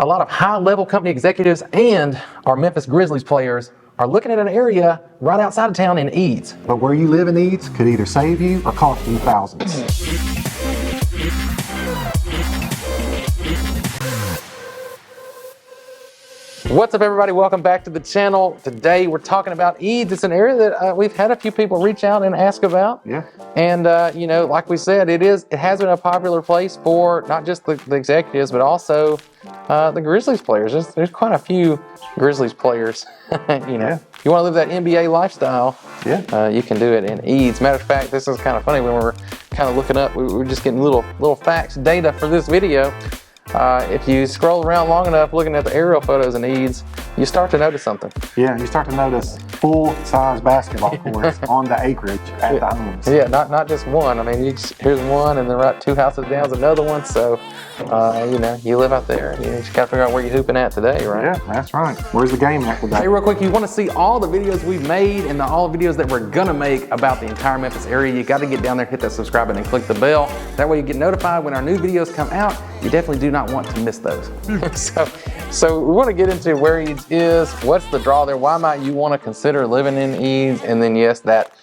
A lot of high-level company executives and our Memphis Grizzlies players are looking at an area right outside of town in Eads. But where you live in Eads could either save you or cost you thousands. What's up, everybody? Welcome back to the channel. Today we're talking about Eads. It's an area that we've had a few people reach out and ask about. Yeah. And you know, like we said, it has been a popular place for not just the executives, but also the Grizzlies players. There's quite a few Grizzlies players. You know, if you want to live that NBA lifestyle, you can do it in Eads. Matter of fact, this is kind of funny when we were kind of looking up. We were just getting little facts, data for this video. If you scroll around long enough looking at the aerial photos in Eads, you start to notice something. Yeah, you start to notice full-size basketball courts on the acreage at the homes. Yeah, not just one. I mean, here's one, and then right 2 houses down is another one. So, you know, you live out there. You just got to figure out where you're hooping at today, right? Yeah, that's right. Where's the game at today? Hey, real quick, you want to see all the videos we've made and all the videos that we're going to make about the entire Memphis area, you got to get down there, hit that subscribe button, and click the bell. That way you get notified when our new videos come out. You definitely do not want to miss those. So we want to get into where Eads is, what's the draw there, why might you want to consider living in Eads, and then yes, that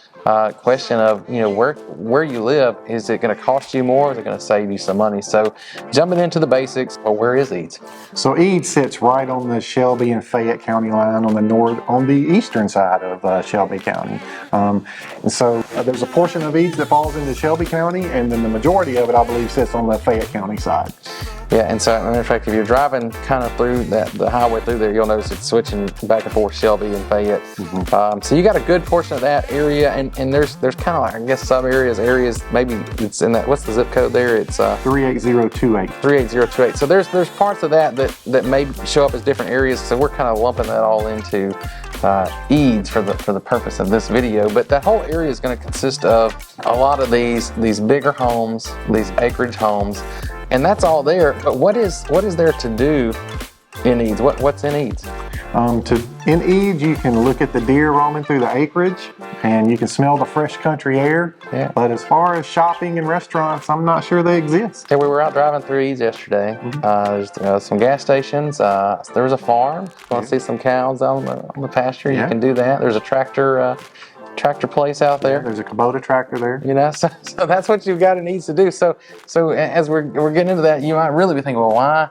question of, you know, where you live, is it going to cost you more, or is it going to save you some money? So jumping into the basics, well, where is Eads? So Eads sits right on the Shelby and Fayette County line on the eastern side of Shelby County. And so there's a portion of Eads that falls into Shelby County, and then the majority of it, I believe, sits on the Fayette County side. Yeah, and so, as a matter of fact, if you're driving kind of through the highway through there, you'll notice it's switching back and forth Shelby and Fayette. So you got a good portion of that area, and there's kind of like, I guess, sub areas, maybe it's in that, what's the zip code there? It's 38028. 38028. So there's parts of that may show up as different areas, so we're kind of lumping that all into Eads for the purpose of this video. But that whole area is going to consist of a lot of these bigger homes, these acreage homes. And that's all there, but what is there to do in Eads? What's in Eads? In Eads, you can look at the deer roaming through the acreage, and you can smell the fresh country air. Yeah. But as far as shopping and restaurants, I'm not sure they exist. Yeah, we were out driving through Eads yesterday. There's some gas stations. There was a farm. If you want to see some cows on the pasture, you can do that. There's a tractor place out there. There's a Kubota tractor there. You know, so that's what you've got in Eads to do. So as we're getting into that, you might really be thinking, well, why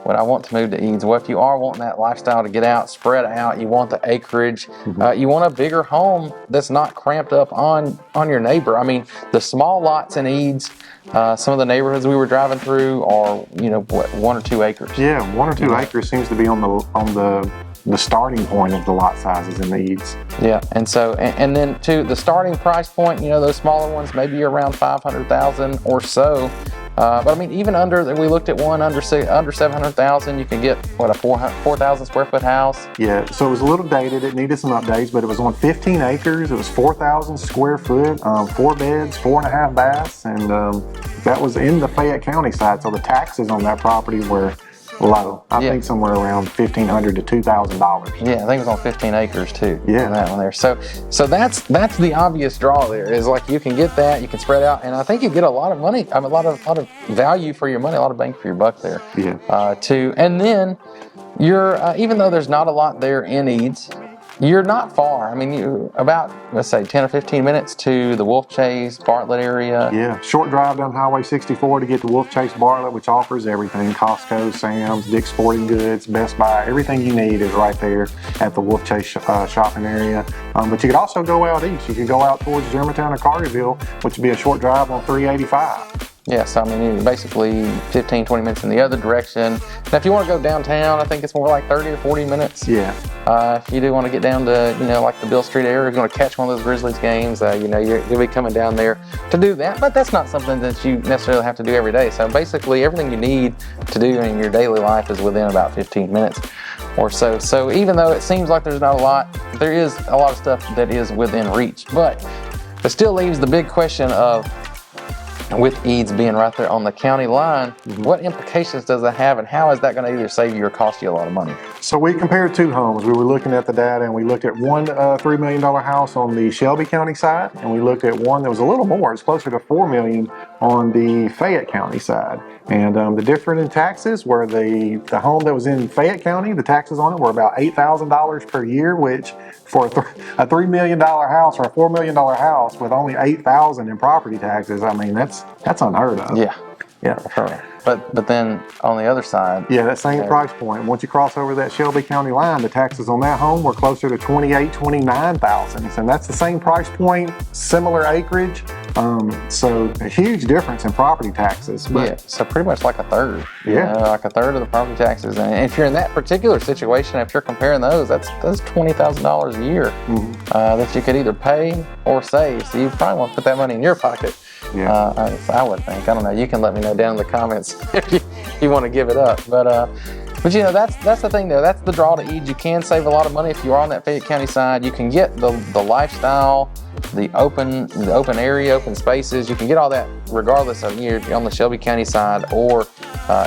would I want to move to Eads? Well, if you are wanting that lifestyle to get out, spread out, you want the acreage, you want a bigger home that's not cramped up on your neighbor. I mean, the small lots in Eads, some of the neighborhoods we were driving through are, you know, what, 1 or 2 acres. Yeah, 1 or 2 acres seems to be on the starting point of the lot sizes in the Eads. Yeah, and so, and then to the starting price point, you know, those smaller ones, maybe around 500,000 or so. But I mean, even we looked at one under 700,000, you can get, what, a 4,000 square foot house? Yeah, so it was a little dated, it needed some updates, but it was on 15 acres, it was 4,000 square foot, 4 beds, 4.5 baths, and that was in the Fayette County side, so the taxes on that property were low. I think somewhere around $1,500 to $2,000. Yeah, I think it was on 15 acres too. Yeah, on that one there. So that's the obvious draw there. Is like you can get that, you can spread out, and I think you get a lot of money, a lot of value for your money, a lot of bang for your buck there. Yeah. Too, and then you're even though there's not a lot there in Eads, you're not far. I mean, you about, let's say, 10 or 15 minutes to the Wolf Chase, Bartlett area. Yeah, short drive down Highway 64 to get to Wolf Chase, Bartlett, which offers everything. Costco, Sam's, Dick's Sporting Goods, Best Buy, everything you need is right there at the Wolf Chase shopping area. But you could also go out east. You could go out towards Germantown or Carterville, which would be a short drive on 385. Yes, I mean, you're basically 15, 20 minutes in the other direction. Now, if you want to go downtown, I think it's more like 30 or 40 minutes. Yeah. If you do want to get down to, you know, like the Bill Street area, if you want to catch one of those Grizzlies games, you know, you'll be coming down there to do that. But that's not something that you necessarily have to do every day. So basically, everything you need to do in your daily life is within about 15 minutes or so. So even though it seems like there's not a lot, there is a lot of stuff that is within reach. But it still leaves the big question of, with Eads being right there on the county line, what implications does that have, and how is that going to either save you or cost you a lot of money? So we compared 2 homes. We were looking at the data, and we looked at one $3 million house on the Shelby County side, and we looked at one that was a little more. It's closer to $4 million on the Fayette County side. And the difference in taxes were the home that was in Fayette County, the taxes on it were about $8,000 per year, which for a $3 million house or a $4 million house with only $8,000 in property taxes, I mean, that's unheard of. Yeah. Yeah. Sure. But then on the other side, yeah, that same price point. Once you cross over that Shelby County line, the taxes on that home were closer to $28,000-$29,000, and that's the same price point, similar acreage. So a huge difference in property taxes. But, yeah, so pretty much like a third. Yeah, like a third of the property taxes. And if you're in that particular situation, if you're comparing those, that's $20,000 a year that you could either pay or save. So you probably want to put that money in your pocket. Yeah. I would think. I don't know. You can let me know down in the comments if you want to give it up. But you know, that's the thing though. That's the draw to EADS. You can save a lot of money if you are on that Fayette County side. You can get the lifestyle, the open area, open spaces. You can get all that regardless of if you're on the Shelby County side or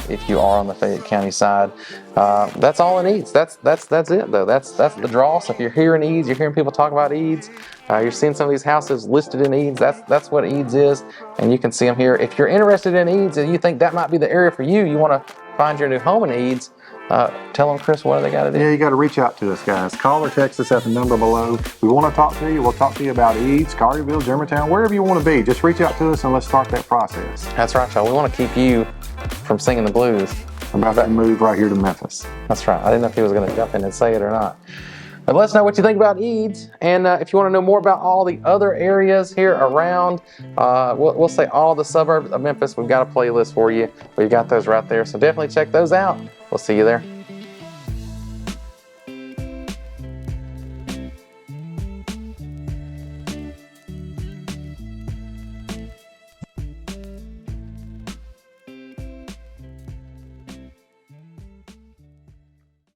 if you are on the Fayette County side. That's all it needs. That's it though. That's the draw. So if you're hearing EADS, you're hearing people talk about EADS. You're seeing some of these houses listed in EADS. That's what EADS is, and you can see them here. If you're interested in EADS and you think that might be the area for you, you want to find your new home in EADS. Tell them, Kris, what do they got to do? Yeah, you got to reach out to us, guys. Call or text us at the number below. We want to talk to you. We'll talk to you about EADS, Carterville, Germantown, wherever you want to be. Just reach out to us and let's start that process. That's right, y'all. We want to keep you from singing the blues. I'm about to move right here to Memphis. That's right. I didn't know if he was going to jump in and say it or not. But let us know what you think about EADS, and if you want to know more about all the other areas here around, we'll say all the suburbs of Memphis, we've got a playlist for you. We've got those right there, so definitely check those out. We'll see you there.